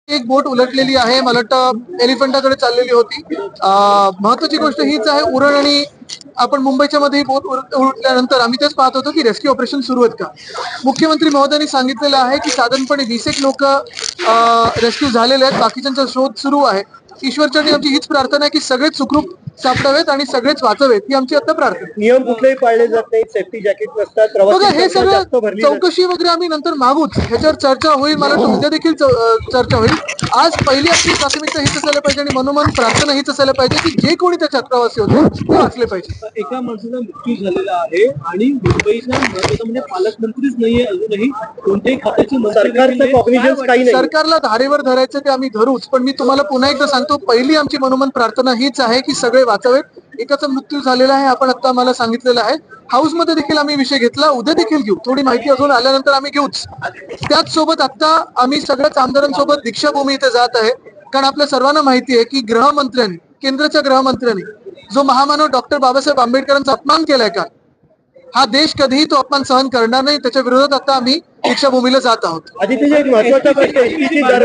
एक बोट उलटलेली आहे. मला वाटतं एलिफंटाकडे चाललेली होती. महत्वाची गोष्ट हीच आहे, उरण आणि आपण मुंबईच्या मध्ये ही बोट उलटल्यानंतर आम्ही तेच पाहत होतो की रेस्क्यू ऑपरेशन सुरू आहेत का. मुख्यमंत्री महोदयांनी सांगितलेलं आहे की साधारणपणे 20 एक लोक रेस्क्यू झालेले आहेत, बाकीच्यांचा शोध सुरू आहे. ईश्वरचरणी आमची हीच प्रार्थना आहे की सगळेच सुखरूप सापडावेत आणि सगळेच वाचावेत, ही आमची आता प्रार्थना. नियम कुठलेही पाळले जात नाही, सेफ्टी जॅकेट नसतात, बघा, प्रवासी हे संख्या जास्त सगळं भरली जाते. चौकशी वगैरे आम्ही नंतर मागूच, ह्याच्यावर चर्चा होईल. मला वाटतं उद्या देखील चर्चा होईल. आज पहिली आपली प्राथमिकता हीच असायला पाहिजे आणि मनोमन प्रार्थना हीच असायला पाहिजे की जे कोणी त्याच्यात प्रवासी होते ते वाचले पाहिजे. एका माणसाचा मृत्यू झालेला आहे आणि मुंबईचा महत्वाचा म्हणजे पालकमंत्रीच नाहीये अजूनही, कोणत्याही खात्याची सरकारचं कॉग्निझन्स काही नाही. सरकारला धारेवर धरायचं ते आम्ही धरूच, पण मी तुम्हाला पुन्हा एकदा सांगतो, पहिली आमची मनोमन प्रार्थना हीच आहे की सगळे वाचावेत. एकाचा मृत्यू झालेला आहे, आपण आता मला सांगितलेलं आहे. हाऊस मध्ये देखील आम्ही विषय घेतला, उद्या देखील घेऊ. थोडी माहिती अजून आल्यानंतर आम्ही घेऊच. त्याच सोबत आता आम्ही सगळ्याच आमदारांसोबत दीक्षाभूमी इथे जात आहे, कारण आपल्या सर्वांना माहिती आहे की गृहमंत्र्यांनी, केंद्राच्या गृहमंत्र्यांनी जो महामानव डॉक्टर बाबासाहेब आंबेडकरांचा अपमान केलाय का, हा देश कधीही तो अपमान सहन करणार नाही. त्याच्या विरोधात आता आम्ही दीक्षाभूमीला जात आहोत. आदित्यजी, एक महत्वाचा प्रश्न, एसटीची दरवाढ